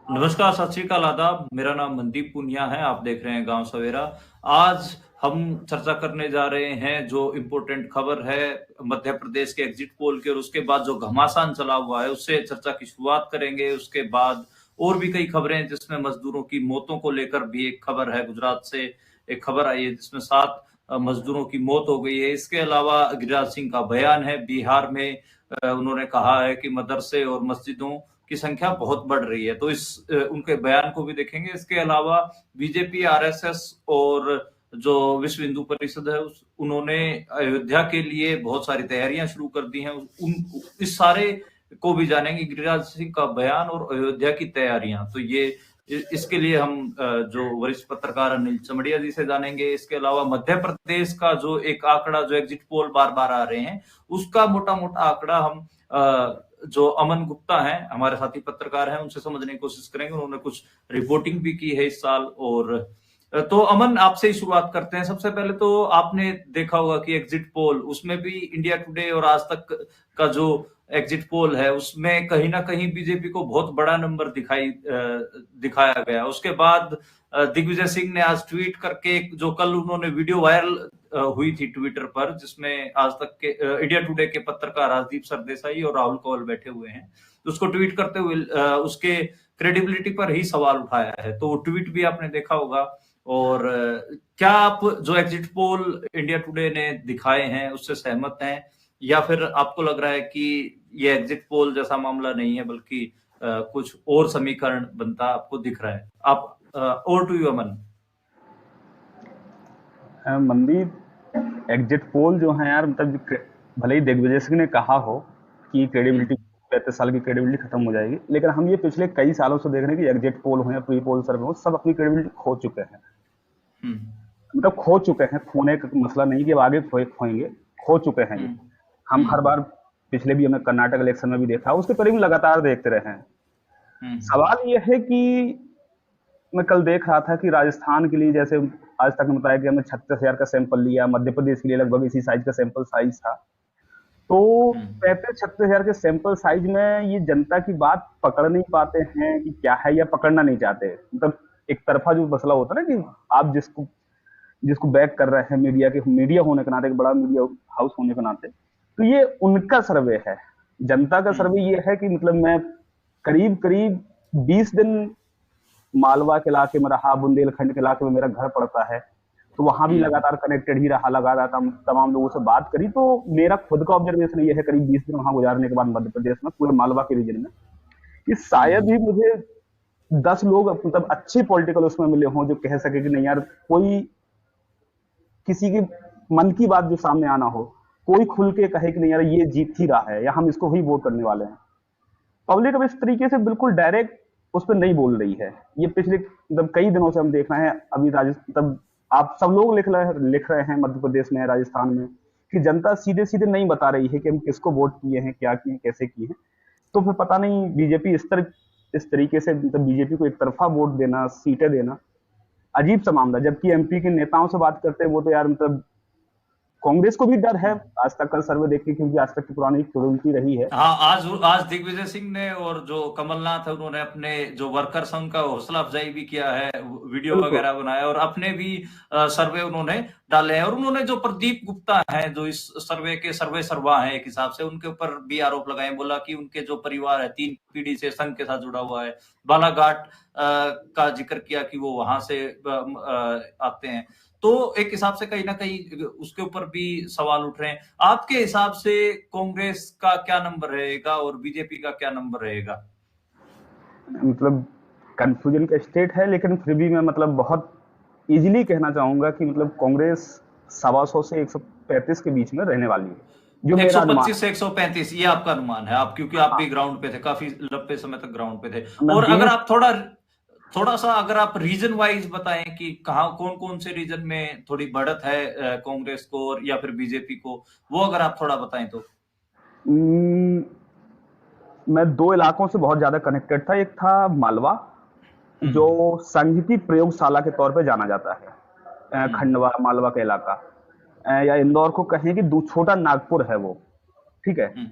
नमस्कार, सत श्री अकाल, आदाब। मेरा नाम मनदीप पुनिया है। आप देख रहे हैं गांव सवेरा। आज हम चर्चा करने जा रहे हैं जो इम्पोर्टेंट खबर है मध्य प्रदेश के एग्जिट पोल की, और उसके बाद जो घमासान चला हुआ है उससे चर्चा की शुरुआत करेंगे। उसके बाद और भी कई खबरें हैं जिसमें मजदूरों की मौतों को लेकर भी एक खबर है। गुजरात से एक खबर आई है जिसमें 7 मजदूरों की मौत हो गई है। इसके अलावा गिरिराज सिंह का बयान है। बिहार में उन्होंने कहा है कि मदरसे और मस्जिदों की संख्या बहुत बढ़ रही है, तो इस उनके बयान को भी देखेंगे। इसके अलावा बीजेपी, आरएसएस और जो विश्व हिंदू परिषद है उन्होंने अयोध्या के लिए बहुत सारी तैयारियां शुरू कर दी हैं। इस सारे को भी जानेंगे, गिरिराज सिंह का बयान और अयोध्या की तैयारियां। तो ये इसके लिए हम जो वरिष्ठ पत्रकार अनिल चमड़िया जी से जानेंगे। इसके अलावा मध्य प्रदेश का जो एक आंकड़ा, जो एग्जिट पोल बार बार आ रहे हैं, उसका मोटा मोटा आंकड़ा हम जो अमन गुप्ता हैं, हमारे साथी पत्रकार हैं, उनसे समझने की कोशिश करेंगे। उन्होंने कुछ रिपोर्टिंग भी की है इस साल। और तो अमन, आपसे ही शुरुआत करते हैं। सबसे पहले तो आपने देखा होगा कि एग्जिट पोल, उसमें भी इंडिया टुडे और आज तक का जो एग्जिट पोल है उसमें कहीं ना कहीं बीजेपी को बहुत बड़ा नंबर दिखाया गया। उसके बाद दिग्विजय सिंह ने आज ट्वीट करके, जो कल उन्होंने वीडियो वायरल हुई थी ट्विटर पर, जिसमें आज तक के इंडिया टुडे के पत्रकार राजदीप सरदेसाई और राहुल कंवल बैठे हुए हैं, तो उसको ट्वीट करते हुए उसके क्रेडिबिलिटी पर ही सवाल उठाया है। तो वो ट्वीट भी आपने देखा होगा। और क्या आप जो एग्जिट पोल इंडिया टुडे ने दिखाए हैं उससे सहमत हैं, या फिर आपको लग रहा है कि ये एग्जिट पोल जैसा मामला नहीं है बल्कि कुछ और समीकरण बनता आपको दिख रहा है? आप over to you Aman. Mandeep, exit poll जो है यार, मतलब भले ही दिग्विजय सिंह ने कहा हो कि क्रेडिबिलिटी 35 साल की क्रेडिबिलिटी खत्म हो जाएगी, लेकिन हम ये पिछले कई सालों से देख रहे हैं कि एग्जिट पोल हो या प्री पोल सर्वे हो, सब अपनी क्रेडिबिलिटी खो चुके हैं। हम्म। मतलब खो चुके हैं, खोने का मसला नहीं कि अब आगे खोएंगे, खो चुके हैं ये। हम्म। हम हर हम्म। बार, पिछले भी हमने कर्नाटक इलेक्शन में भी देखा, उसके करीब लगातार देखते रहे हैं। हम्म। सवाल यह है कि मैं कल देख रहा था कि राजस्थान के लिए, जैसे आज तक ने बताया कि हमने 36,000 का सैंपल लिया, मध्य प्रदेश के लिए लगभग इसी साइज का सैंपल साइज था। तो हम्म। 35-36 हजार के सैंपल साइज में ये जनता की बात पकड़ नहीं पाते हैं कि क्या है, या पकड़ना नहीं चाहते। मतलब एक तरफा जो मसला होता है ना, कि आप जिसको जिसको बैक कर रहे हैं, मीडिया होने के नाते, एक बड़ा मीडिया हाउस होने के नाते, तो ये उनका सर्वे है। जनता का हम्म। सर्वे ये है कि मतलब मैं करीब करीब 20 दिन मालवा के इलाके में रहा, बुंदेलखंड के इलाके में मेरा घर पड़ता है, तो वहां भी हम्म। लगातार कनेक्टेड ही रहा, लगातार तमाम लोगों से बात करी। तो मेरा खुद का ऑब्जर्वेशन ये है, करीब 20 दिन वहां गुजारने के बाद मध्य प्रदेश में, पूरे मालवा के रीजन में, कि शायद हम्म। ही मुझे 10 लोग मतलब अच्छे पॉलिटिकल उसमें मिले हों जो कह सके कि नहीं यार, कोई किसी के मन की बात जो सामने आना हो, कोई खुल के कहे कि नहीं यार ये जीत ही रहा है या हम इसको ही वोट करने वाले हैं। पब्लिक अब इस तरीके से बिल्कुल डायरेक्ट उस पर नहीं बोल रही है। ये पिछले मतलब कई दिनों से हम देख रहे हैं। अभी राजस्थान, तब आप सब लोग लिख रहे हैं मध्य प्रदेश में, राजस्थान में, कि जनता सीधे सीधे नहीं बता रही है कि हम किसको वोट किए हैं, क्या किए, कैसे किए हैं। तो फिर पता नहीं बीजेपी इस तरीके से, मतलब बीजेपी को एक तरफा वोट देना, सीटें देना, अजीब सा मामला। जबकि एमपी के नेताओं से बात करते हैं, वो तो यार मतलब कांग्रेस को भी डर है आज तक का सर्वे देख के, क्योंकि आज तक की पुरानी क्रेडिबिलिटी रही है। हाँ, आज आज दिग्विजय सिंह ने और जो कमलनाथ है उन्होंने अपने जो वर्कर्स हैं उनका हौसला अफजाई भी किया है, वीडियो बिल्कुल। वगैरह बनाया, और अपने भी सर्वे उन्होंने डाले हैं। और उन्होंने जो प्रदीप गुप्ता हैं, जो इस सर्वे के सर्वे सर्वा हैं एक हिसाब से, उनके ऊपर भी आरोप लगाए। बोला कि उनके जो परिवार है 3 पीढ़ी से संघ के साथ जुड़ा हुआ है। बालाघाट का जिक्र किया कि वो वहां से आते हैं। तो एक हिसाब से कहीं ना कहीं उसके ऊपर भी सवाल उठ रहे हैं। आपके हिसाब से कांग्रेस का क्या नंबर रहेगा और बीजेपी का क्या नंबर रहेगा? मतलब कंफ्यूजन का स्टेट है, लेकिन फिर भी मैं मतलब बहुत इजीली कहना चाहूंगा कि मतलब कांग्रेस 125 से 135 के बीच में रहने वाली है, जो मेरा अनुमान 125 से 135, ये आपका अनुमान है? आप, क्योंकि है। आप हाँ। भी ग्राउंड पे थे, काफी लंबे समय तक ग्राउंड पे थे। मैं और अगर 20। आप थोड़ा थोड़ा सा अगर आप रीजन वाइज बताएं कि कहाँ, कौन कौन से रीजन में थोड़ी बढ़त है कांग्रेस को और या फिर बीजेपी को, वो अगर आप थोड़ा बताएं तो। मैं 2 इलाकों से बहुत ज्यादा कनेक्टेड था। एक था मालवा, जो हम्म। संघ की प्रयोगशाला के तौर पे जाना जाता है। हम्म। खंडवा मालवा का इलाका, या इंदौर को कहें कि छोटा नागपुर है वो, ठीक है। हम्म।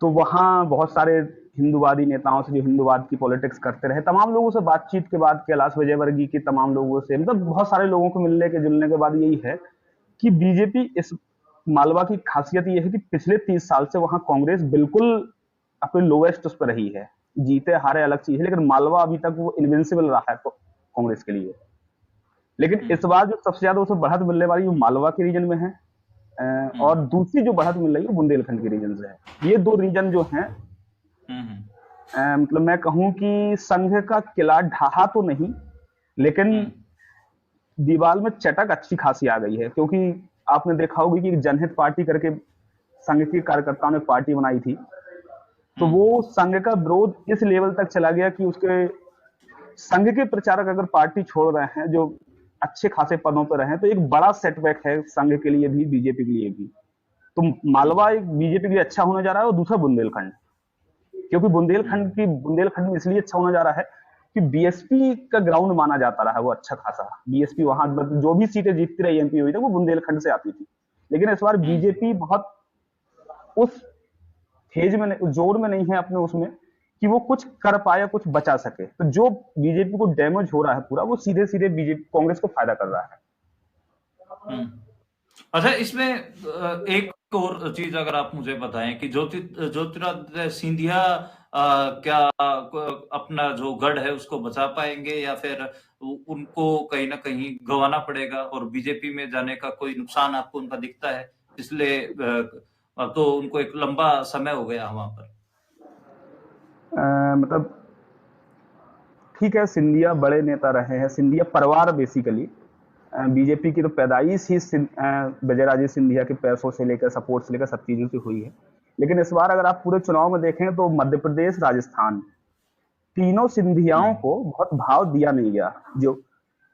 तो वहाँ बहुत सारे हिंदूवादी नेताओं से, जो हिंदूवाद की पॉलिटिक्स करते रहे, तमाम लोगों से बातचीत के बाद, कैलाश विजयवर्गीय की तमाम लोगों से, मतलब बहुत सारे लोगों को मिलने के जुलने के बाद यही है कि बीजेपी इस मालवा की खासियत ये है कि पिछले 30 साल से वहां कांग्रेस बिल्कुल अपने लोवेस्ट उस पर रही है। जीते हारे अलग चीज है, लेकिन मालवा अभी तक वो इनविंसिबल रहा है कांग्रेस के लिए। लेकिन इस बार जो सबसे ज्यादा उसे बढ़त मिलने वाली वो मालवा के रीजन में है, और दूसरी जो बढ़त मिल रही है बुंदेलखंड के रीजन से है। ये दो रीजन जो हैं, मतलब मैं कहूं कि संघ का किला ढहा तो नहीं, लेकिन दीवार में चटक अच्छी खासी आ गई है। क्योंकि आपने देखा होगा कि एक जनहित पार्टी करके संघ के कार्यकर्ताओं ने पार्टी बनाई थी, तो वो संघ का विरोध इस लेवल तक चला गया कि उसके संघ के प्रचारक अगर पार्टी छोड़ रहे हैं जो अच्छे खासे पदों पर रहे, तो एक बड़ा सेटबैक है संघ के लिए भी, बीजेपी के लिए भी। तो मालवा एक बीजेपी के लिए अच्छा होने जा रहा है, और दूसरा बुंदेलखंड, क्योंकि बुंदेलखंड में इसलिए अच्छा होने जा रहा है कि बीएसपी का ग्राउंड माना जाता रहा है वो अच्छा खासा। बीएसपी वहां जो भी सीटें जीतती रही एमपी हुई थी वो बुंदेलखंड से आती थी। लेकिन इस बार बीजेपी बहुत उस फेज में, जोर में नहीं है अपने उसमें कि वो कुछ कर पाए, कुछ बचा सके। तो जो बीजेपी को डैमेज हो रहा है पूरा, वो सीधे सीधे बीजेपी कांग्रेस को फायदा कर रहा है। अच्छा, इसमें एक और चीज अगर आप मुझे बताएं कि ज्योतिरादित्य सिंधिया क्या अपना जो गढ़ है उसको बचा पाएंगे, या फिर उनको कहीं ना कहीं गंवाना पड़ेगा, और बीजेपी में जाने का कोई नुकसान आपको उनका दिखता है? इसलिए अब तो उनको एक लंबा समय हो गया वहां पर। मतलब ठीक है, सिंधिया बड़े नेता रहे हैं, सिंधिया परिवार बेसिकली, बीजेपी की तो पैदाइश ही विजयराजे सिंधिया के पैसों से लेकर, सपोर्ट से लेकर, सब चीजों से हुई है। लेकिन इस बार अगर आप पूरे चुनाव में देखें तो मध्य प्रदेश, राजस्थान, तीनों सिंधियाओं को बहुत भाव दिया नहीं गया। जो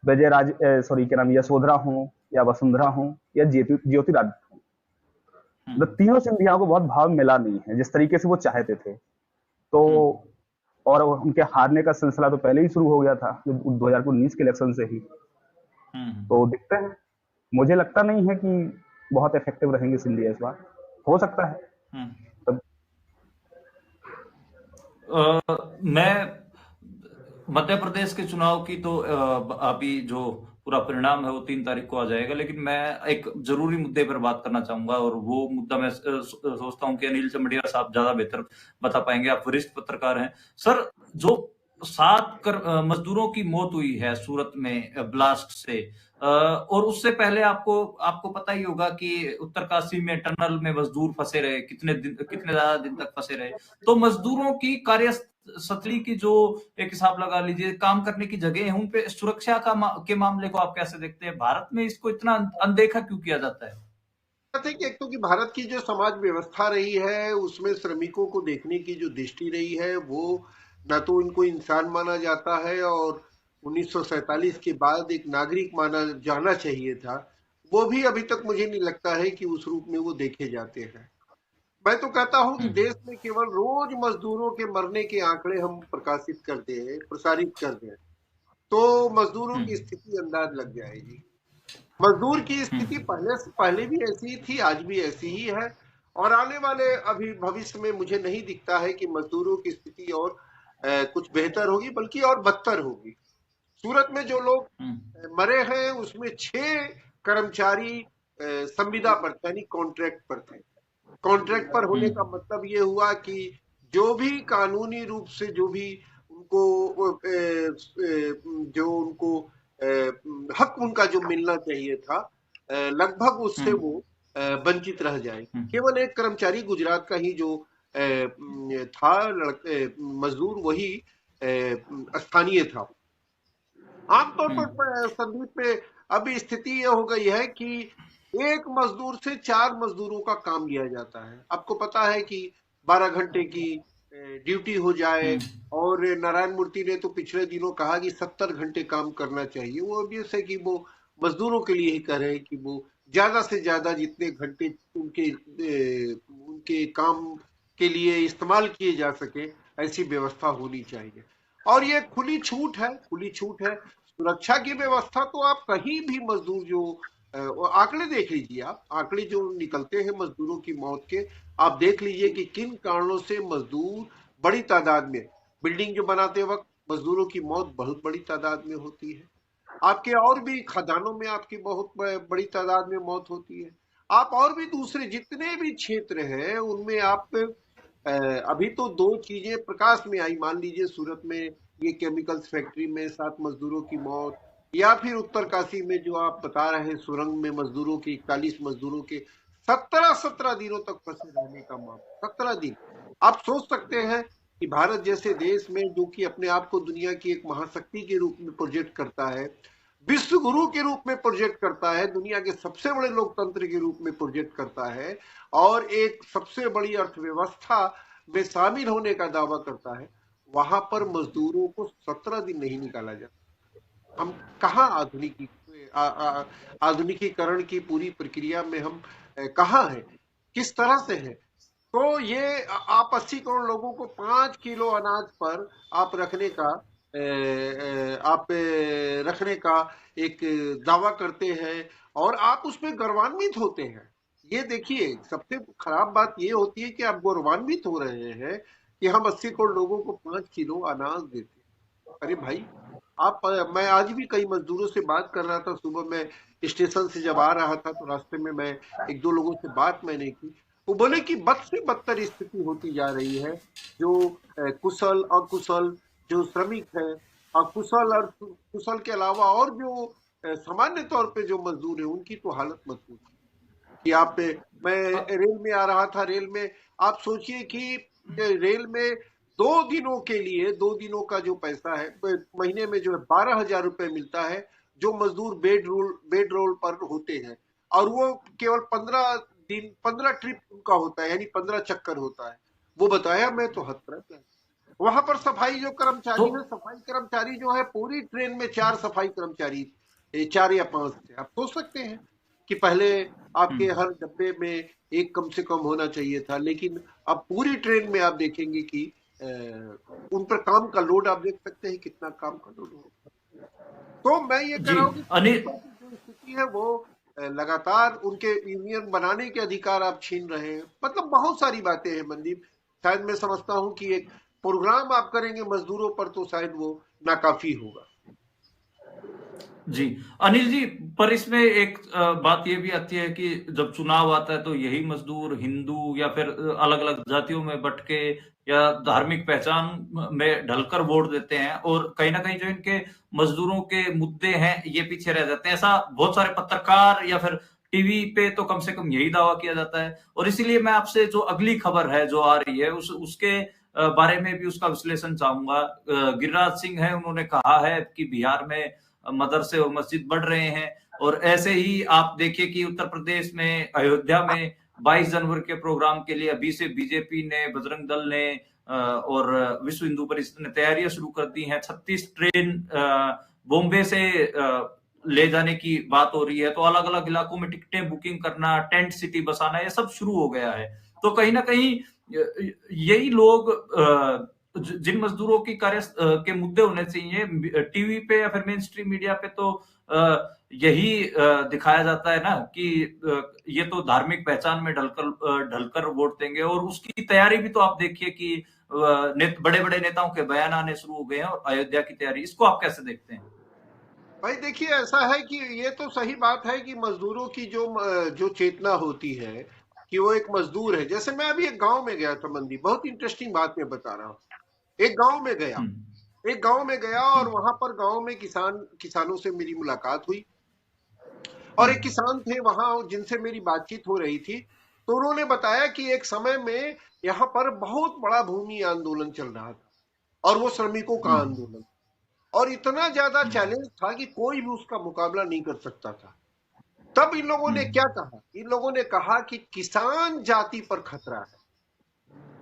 क्या नाम, यशोधरा हो या वसुंधरा हो या ज्योतिरादित्य हो, मतलब तीनों सिंधियाओं को बहुत भाव मिला नहीं है जिस तरीके से वो चाहते थे। तो और उनके हारने का सिलसिला तो पहले ही शुरू हो गया था 2019 के इलेक्शन से ही। तो दिखते हैं, मुझे लगता नहीं है कि बहुत इफेक्टिव रहेंगे सिंधिया इस बार, हो सकता है। तब मैं मध्य प्रदेश के चुनाव की तो अभी जो पूरा परिणाम है वो 3 तारीख को आ जाएगा, लेकिन मैं एक जरूरी मुद्दे पर बात करना चाहूंगा, और वो मुद्दा मैं सोचता हूं कि अनिल चमड़िया साहब ज्यादा बेहतर बता पाएंगे। आप वरिष्ठ पत्रकार हैं सर। जो 7 मजदूरों की मौत हुई है सूरत में ब्लास्ट से, और उससे पहले आपको पता ही होगा कि उत्तरकाशी में टनल में मजदूर फंसे रहे, कितने ज्यादा दिन तक फंसे रहे। तो मजदूरों की कार्यस्थली की जो एक हिसाब लगा लीजिए, काम करने की जगह है, उन पे सुरक्षा के मामले को आप कैसे देखते हैं? भारत में इसको इतना अनदेखा क्यों किया जाता है? कि एक तो कि भारत की जो समाज व्यवस्था रही है उसमें श्रमिकों को देखने की जो दृष्टि रही है, वो न तो इनको इंसान माना जाता है, और 1947 के बाद एक नागरिक माना जाना चाहिए था, वो भी अभी तक मुझे नहीं लगता है कि उस रूप में वो देखे जाते हैं। मैं तो कहता हूं कि देश में केवल रोज मजदूरों के मरने के आंकड़े हम प्रसारित कर दें, तो मजदूरों की स्थिति अंदाज लग जाएगी। मजदूर की स्थिति पहले से पहले भी ऐसी ही थी, आज भी ऐसी ही है, और आने वाले अभी भविष्य में मुझे नहीं दिखता है कि मजदूरों की स्थिति और कुछ बेहतर होगी, बल्कि और बदतर होगी। सूरत में जो लोग मरे हैं उसमें 6 कर्मचारी संविदा पर थे, यानी कॉन्ट्रैक्ट पर थे। कॉन्ट्रैक्ट पर होने का मतलब ये हुआ कि जो भी कानूनी रूप से जो भी उनको जो उनको हक उनका जो मिलना चाहिए था, लगभग उससे वो वंचित रह जाए। केवल एक कर्मचारी गुजरात का ही जो था मजदूर, वही स्थानीय था। आमतौर पर संदीप पे अभी स्थिति ये हो गई है कि एक मजदूर से 4 मजदूरों का काम लिया जाता है। आपको पता है कि 12 घंटे की ड्यूटी हो जाए, और नारायण मूर्ति ने तो पिछले दिनों कहा कि 70 घंटे काम करना चाहिए। वो ऑब्वियस है कि वो मजदूरों के लिए ही कर रहे हैं कि वो ज्यादा से ज्यादा जितने घंटे उनके काम के लिए इस्तेमाल किए जा सके, ऐसी व्यवस्था होनी चाहिए। और ये खुली छूट है। सुरक्षा की व्यवस्था तो आप कहीं भी मजदूर जो आंकड़े देख लीजिए, आप आंकड़े जो निकलते हैं मजदूरों की मौत के, आप देख लीजिए कि किन कारणों से मजदूर बड़ी तादाद में। बिल्डिंग जो बनाते वक्त मजदूरों की मौत बहुत बड़ी तादाद में होती है। आपके और भी खदानों में आपकी बहुत बड़ी तादाद में मौत होती है। आप और भी दूसरे जितने भी क्षेत्र हैं उनमें आप अभी तो दो चीजें प्रकाश में आई, मान लीजिए सूरत में ये केमिकल्स फैक्ट्री में 7 मजदूरों की मौत, या फिर उत्तरकाशी में जो आप बता रहे हैं सुरंग में मजदूरों के 41 मजदूरों के 17 दिनों तक फंसे रहने का मामला, 17 दिन। आप सोच सकते हैं कि भारत जैसे देश में जो कि अपने आप को दुनिया की एक महाशक्ति के रूप में प्रोजेक्ट करता है, विश्व गुरु के रूप में प्रोजेक्ट करता है, दुनिया के सबसे बड़े लोकतंत्र के रूप में प्रोजेक्ट करता है, और एक सबसे बड़ी अर्थव्यवस्था में शामिल होने का दावा करता है, वहां पर मजदूरों को 17 दिन नहीं निकाला जाता। हम कहाँ आधुनिकीकरण की पूरी प्रक्रिया में हम कहाँ हैं, किस तरह से है? तो ये आप 80 करोड़ लोगों को 5 किलो अनाज पर आप रखने का एक दावा करते हैं, और आप उसमें गौरवान्वित होते हैं। ये देखिए, सबसे खराब बात ये होती है कि आप गौरवान्वित हो रहे हैं कि हम 80 करोड़ लोगों को 5 किलो अनाज देते हैं। अरे भाई, आप मैं आज भी कई मजदूरों से बात कर रहा था, सुबह मैं स्टेशन से जब आ रहा था तो रास्ते में मैं एक दो लोगों से बात मैंने की। वो बोले कि बद से बदतर स्थिति होती जा रही है। जो कुशल अकुशल जो श्रमिक है, अकुशल और कुशल के अलावा और जो सामान्य तौर पे जो मजदूर है, उनकी तो हालत मत पूछिए। कि आप मैं रेल में आ रहा था, रेल में आप सोचिए कि रेल में 2 दिनों के लिए 2 दिनों का जो पैसा है, महीने में जो है 12,000 रुपए मिलता है, जो मजदूर बेड रोल पर होते हैं, और वो केवल 15 ट्रिप उनका होता है, यानी 15 चक्कर होता है। वो बताया, मैं तो हतप्रभ है। वहां पर सफाई जो कर्मचारी तो है, सफाई कर्मचारी जो है, पूरी ट्रेन में 4 सफाई कर्मचारी, 4 या 5 थे। आप सोच सकते हैं कि पहले आपके हम्म, हर डब्बे में एक कम से कम होना चाहिए था, लेकिन अब पूरी ट्रेन में आप देखेंगे कि उन पर काम का लोड आप देख सकते हैं, कितना काम का लोड हो। तो मैं ये कह जी रहा हूँ कि अनिल। श्रमिकों की जो स्थिति है वो लगातार उनके यूनियन बनाने के अधिकार आप छीन रहे हैं। मतलब बहुत सारी बातें हैं मनदीप। शायद मैं समझता हूँ कि एक प्रोग्राम आप करेंगे मजदूरों पर तो शायद वो नाकाफी होगा। जी अनिल जी, पर इसमें एक बात ये भी आती है कि जब चुनाव आता है तो यही मजदूर हिंदू या फिर अलग अलग जातियों में बट के या धार्मिक पहचान में ढलकर वोट देते हैं, और कहीं ना कहीं जो इनके मजदूरों के मुद्दे हैं ये पीछे रह जाते हैं। ऐसा बहुत सारे पत्रकार या फिर टीवी पे तो कम से कम यही दावा किया जाता है। और इसीलिए मैं आपसे जो अगली खबर है जो आ रही है उसके बारे में भी उसका विश्लेषण चाहूंगा। गिरिराज सिंह है, उन्होंने कहा है कि बिहार में मदरसे और मस्जिद बढ़ रहे हैं, और ऐसे ही आप देखिए कि उत्तर प्रदेश में अयोध्या में 22 जनवरी के प्रोग्राम के लिए अभी से बीजेपी ने, बजरंग दल ने और विश्व हिंदू परिषद ने तैयारियां शुरू कर दी हैं। 36 ट्रेन बॉम्बे से ले जाने की बात हो रही है। तो अलग अलग इलाकों में टिकटें बुकिंग करना, टेंट सिटी बसाना, ये सब शुरू हो गया है। तो कहीं ना कहीं यही लोग जिन मजदूरों की कार्य के मुद्दे होने चाहिए टीवी पे या फिर मेन स्ट्रीम मीडिया पे, तो यही दिखाया जाता है ना कि ये तो धार्मिक पहचान में ढलकर वोट देंगे। और उसकी तैयारी भी तो आप देखिए कि बड़े बड़े नेताओं के बयान आने शुरू हो गए हैं, और अयोध्या की तैयारी, इसको आप कैसे देखते हैं? भाई देखिए, ऐसा है कि ये तो सही बात है कि मजदूरों की जो चेतना होती है कि वो एक मजदूर है। जैसे मैं अभी एक गांव में गया था मंदी, बहुत इंटरेस्टिंग बात मैं बता रहा हूँ। एक गांव में गया हम्म, एक गांव में गया और हम्म, वहां पर गांव में किसानों से मेरी मुलाकात हुई। और एक हम्म, किसान थे वहां जिनसे मेरी बातचीत हो रही थी। तो उन्होंने बताया कि एक समय में यहाँ पर बहुत बड़ा भूमि आंदोलन चल रहा था, और वो श्रमिकों का हम्म, आंदोलन, और इतना ज्यादा हम्म, चैलेंज था कि कोई भी उसका मुकाबला नहीं कर सकता था। तब इन लोगों ने क्या कहा? इन लोगों ने कहा कि किसान जाति पर खतरा है।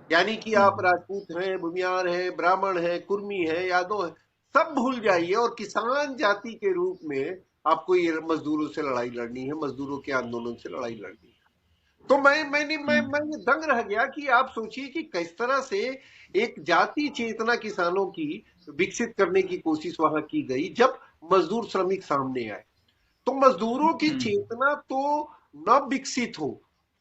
यानी कि आप हम्म, राजपूत हैं, भूमियार हैं, ब्राह्मण हैं, कुर्मी हैं, यादव हैं, सब भूल जाइए, और किसान जाति के रूप में आपको ये मजदूरों से लड़ाई लड़नी है, मजदूरों के आंदोलन से लड़ाई लड़नी है। तो मैं ये दंग रह गया कि आप सोचिए कि किस तरह से एक जाति चेतना किसानों की विकसित करने की कोशिश वहां की गई जब मजदूर श्रमिक सामने आए। तो मजदूरों की हम्म, चेतना तो न विकसित हो,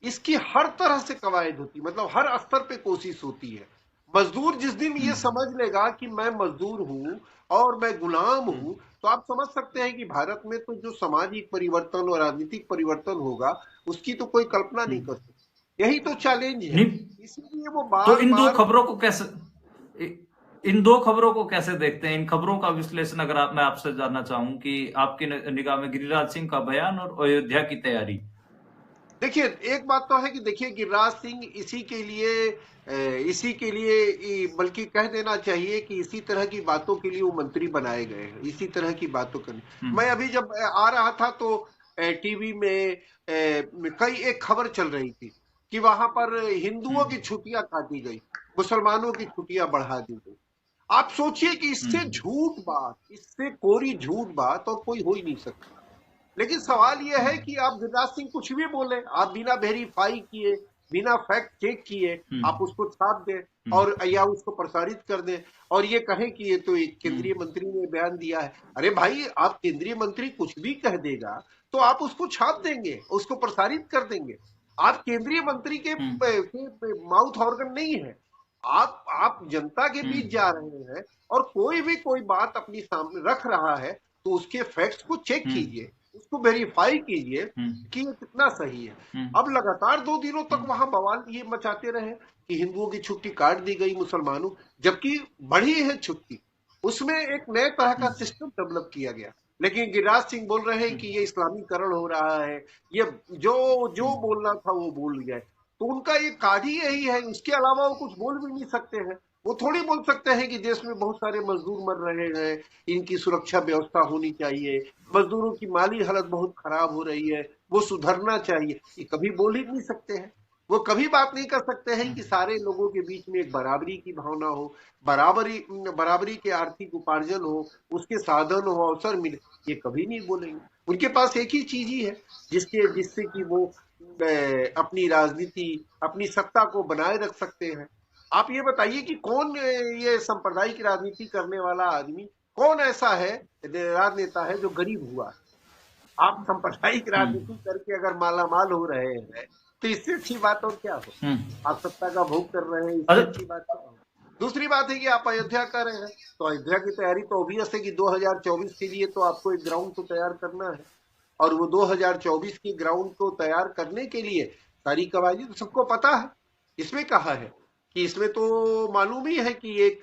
इसकी हर तरह से कवायद होती, मतलब हर स्तर पे कोशिश होती है। मजदूर जिस दिन ये समझ लेगा कि मैं मजदूर हूं और मैं गुलाम हूं, तो आप समझ सकते हैं कि भारत में तो जो सामाजिक परिवर्तन और राजनीतिक परिवर्तन होगा, उसकी तो कोई कल्पना नहीं कर सकता। यही तो चैलेंज है, नहीं, इसलिए वो तो बार इन दो बार। खबरों को कैसे इन दो खबरों को कैसे देखते हैं? इन खबरों का विश्लेषण अगर मैं आपसे जानना चाहूं कि आपकी निगाह में गिरिराज सिंह का बयान और अयोध्या की तैयारी। देखिए, एक बात तो है कि देखिए गिरिराज सिंह इसी के लिए बल्कि कह देना चाहिए कि इसी तरह की बातों के लिए वो मंत्री बनाए गए हैं, इसी तरह की बातों करने। मैं अभी जब आ रहा था तो टीवी में कई एक खबर चल रही थी कि वहां पर हिंदुओं की छुट्टियां काटी गई, मुसलमानों की छुट्टियां बढ़ा दी गई। आप सोचिए कि इससे कोरी झूठ बात और कोई हो ही नहीं सकती। लेकिन सवाल यह है कि आप गिरिराज सिंह कुछ भी बोले, आप बिना वेरीफाई किए, बिना फैक्ट चेक किए आप उसको छाप दें और या उसको प्रसारित कर दें और ये कहें कि ये तो एक केंद्रीय मंत्री ने बयान दिया है। अरे भाई, आप केंद्रीय मंत्री कुछ भी कह देगा तो आप उसको छाप देंगे, उसको प्रसारित कर देंगे। आप केंद्रीय मंत्री के माउथ ऑर्गन नहीं है। आप जनता के बीच जा रहे हैं और कोई बात अपनी सामने रख रहा है तो उसके फैक्ट्स को चेक कीजिए, उसको वेरीफाई कीजिए कि ये कितना सही है। अब लगातार 2 दिनों तक वहां बवाल ये मचाते रहे कि हिंदुओं की छुट्टी काट दी गई, मुसलमानों, जबकि बढ़ी है छुट्टी। उसमें एक नए तरह का सिस्टम डेवलप किया गया। लेकिन गिरिराज सिंह बोल रहे हैं कि ये इस्लामीकरण हो रहा है, ये जो जो बोलना था वो बोल गए। तो उनका ये कार्ड ही यही है, उसके अलावा वो कुछ बोल भी नहीं सकते हैं। वो थोड़ी बोल सकते हैं कि देश में बहुत सारे मजदूर मर रहे हैं, इनकी सुरक्षा व्यवस्था होनी चाहिए, मजदूरों की माली हालत बहुत खराब हो रही है, वो सुधरना चाहिए। ये कभी बोल ही नहीं सकते हैं। वो कभी बात नहीं कर सकते हैं कि सारे लोगों के बीच में एक बराबरी की भावना हो, बराबरी बराबरी के आर्थिक उपार्जन हो, उसके साधन हो, अवसर मिले। ये कभी नहीं बोलेंगे। उनके पास एक ही चीज ही है जिससे कि वो अपनी राजनीति, अपनी सत्ता को बनाए रख सकते हैं। आप ये बताइए कि कौन ये सांप्रदायिक राजनीति करने वाला आदमी, कौन ऐसा है राजनेता है जो गरीब हुआ? आप सांप्रदायिक राजनीति करके अगर मालामाल हो रहे हैं तो इससे अच्छी बात और क्या हो? आप सत्ता का भोग कर रहे हैं, इससे अच्छी बात क्या हो? दूसरी बात है कि आप अयोध्या कर रहे हैं, तो अयोध्या की तैयारी तो ऑब्वियस है कि 2024 के लिए तो आपको एक ग्राउंड तो तैयार करना है। और वो 2024 की ग्राउंड को तैयार करने के लिए सारी कवायद तो सबको पता है। इसमें कहा है कि इसमें तो मालूम ही है कि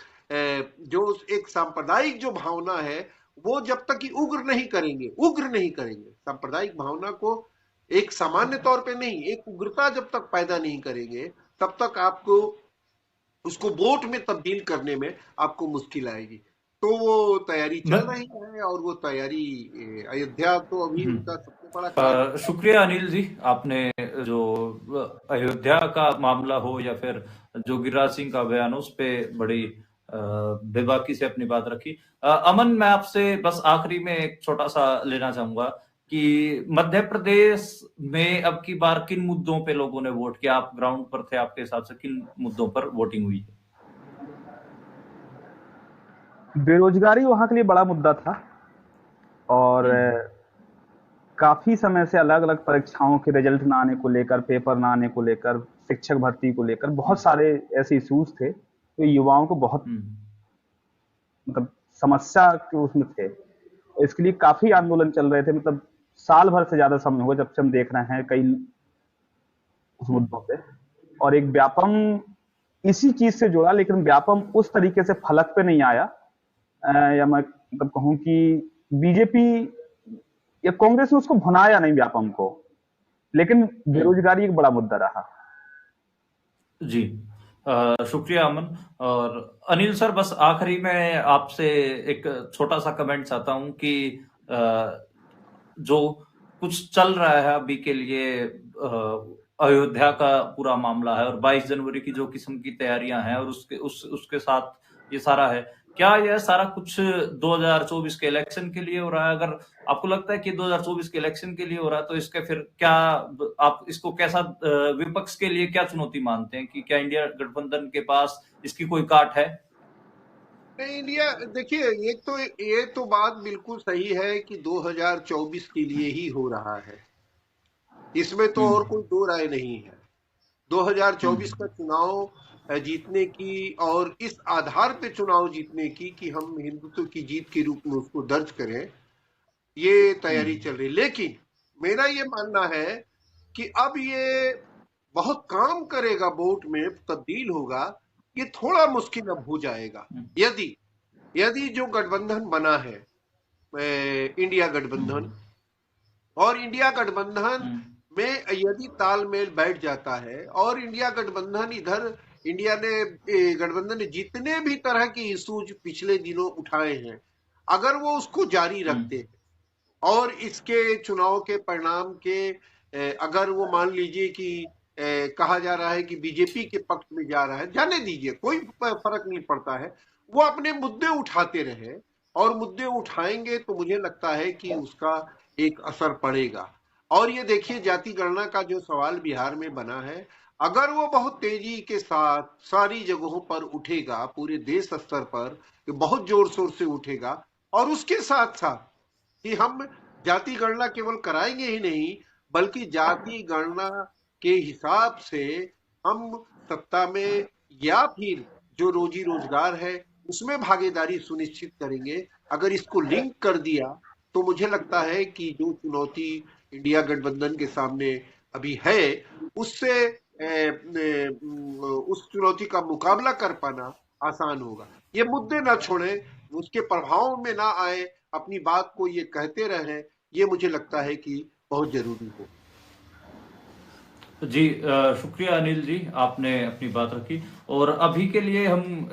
जो एक सांप्रदायिक जो भावना है वो जब तक कि उग्र नहीं करेंगे सांप्रदायिक भावना को, एक सामान्य तौर पे नहीं, एक उग्रता जब तक पैदा नहीं करेंगे, तब तक आपको उसको वोट में तब्दील करने में आपको मुश्किल आएगी। तो वो तैयारी चल रही है और वो तैयारी अयोध्या तो अभी उनका सबसे बड़ा कार्य। शुक्रिया अनिल जी, आपने जो अयोध्या का मामला हो या फिर जो गिरिराज सिंह का बयान हो, उस पे बड़ी बेबाकी से अपनी बात रखी। अमन, मैं आपसे बस आखिरी में एक छोटा सा लेना चाहूंगा कि मध्य प्रदेश में अब की बार किन मुद्दों पे लोगों ने वोट किया? आप ग्राउंड पर थे, आपके हिसाब से किन मुद्दों पर वोटिंग हुई है? बेरोजगारी वहां के लिए बड़ा मुद्दा था और काफी समय से अलग अलग परीक्षाओं के रिजल्ट ना आने को लेकर, पेपर ना आने को लेकर, शिक्षक भर्ती को लेकर बहुत सारे ऐसे इश्यूज थे तो युवाओं को बहुत मतलब समस्या के उसमें थे। इसके लिए काफी आंदोलन चल रहे थे, मतलब साल भर से ज्यादा समय हुआ जब से हम देख रहे हैं कई उस मुद्दों पे। और एक व्यापम इसी चीज से जुड़ा, लेकिन व्यापम उस तरीके से फलक पे नहीं आया। या मैं मतलब कहूं कि बीजेपी या कांग्रेस ने उसको भुनाया नहीं व्यापम को, लेकिन बेरोजगारी एक बड़ा मुद्दा रहा। जी, शुक्रिया अमन। और अनिल सर, बस आखिरी में आपसे एक छोटा सा कमेंट चाहता हूं कि जो कुछ चल रहा है अभी के लिए, अयोध्या का पूरा मामला है और 22 जनवरी की जो किस्म की तैयारियां हैं और उसके साथ ये सारा है, क्या यह सारा कुछ 2024 के इलेक्शन के लिए हो रहा है? अगर आपको लगता है कि 2024 के इलेक्शन के लिए हो रहा है तो इसके फिर क्या, आप इसको कैसा, विपक्ष के लिए क्या चुनौती मानते हैं कि क्या इंडिया गठबंधन के पास इसकी कोई काट है? नहीं, इंडिया देखिए, ये तो बात बिल्कुल सही है कि 2024 के लिए ही हो रहा है, इसमें तो और कोई दो राय नहीं है। 2024 का चुनाव जीतने की और इस आधार पे चुनाव जीतने की कि हम हिंदुत्व की जीत के रूप में उसको दर्ज करें, ये तैयारी चल रही। लेकिन मेरा ये मानना है कि अब ये बहुत काम करेगा, वोट में तब्दील होगा, ये थोड़ा मुश्किल अब हो जाएगा यदि यदि जो गठबंधन बना है, इंडिया गठबंधन, और इंडिया गठबंधन में यदि तालमेल बैठ जाता है और इंडिया गठबंधन इधर गठबंधन ने जितने भी तरह के इश्यूज पिछले दिनों उठाए हैं, अगर वो उसको जारी रखते हैं और इसके चुनाव के परिणाम के अगर वो मान लीजिए कि कहा जा रहा है कि बीजेपी के पक्ष में जा रहा है, जाने दीजिए, कोई फर्क नहीं पड़ता है, वो अपने मुद्दे उठाते रहे और मुद्दे उठाएंगे तो मुझे लगता है कि उसका एक असर पड़ेगा। और ये देखिए, जाति गणना का जो सवाल बिहार में बना है, अगर वो बहुत तेजी के साथ सारी जगहों पर उठेगा, पूरे देश स्तर पर बहुत जोर शोर से उठेगा, और उसके साथ साथ कि हम जाति गणना केवल कराएंगे ही नहीं, बल्कि जाति गणना के हिसाब से हम सत्ता में या फिर जो रोजी रोजगार है उसमें भागीदारी सुनिश्चित करेंगे। अगर इसको लिंक कर दिया तो मुझे लगता है कि जो चुनौती इंडिया गठबंधन के सामने अभी है, उससे उस चुनौती का मुकाबला कर पाना आसान होगा। ये मुद्दे ना छोड़े, उसके प्रभाव में ना आए, अपनी बात को ये कहते रहे, ये मुझे लगता है कि बहुत जरूरी हो। जी शुक्रिया अनिल जी, आपने अपनी बात रखी। और अभी के लिए हम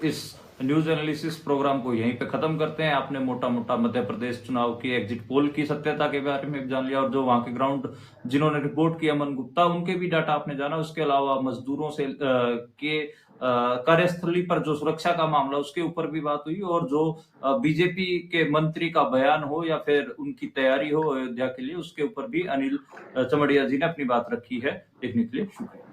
इस न्यूज एनालिसिस प्रोग्राम को यहीं पे खत्म करते हैं। आपने मोटा मोटा मध्य प्रदेश चुनाव की एग्जिट पोल की सत्यता के बारे में जान लिया, और जो वहां के ग्राउंड जिन्होंने रिपोर्ट किया, अमन गुप्ता, उनके भी डाटा आपने जाना। उसके अलावा मजदूरों से के कार्यस्थली पर जो सुरक्षा का मामला, उसके ऊपर भी बात हुई, और जो बीजेपी के मंत्री का बयान हो या फिर उनकी तैयारी हो अयोध्या के लिए, उसके ऊपर भी अनिल चमड़िया जी ने अपनी बात रखी है। देखने के लिए शुक्रिया।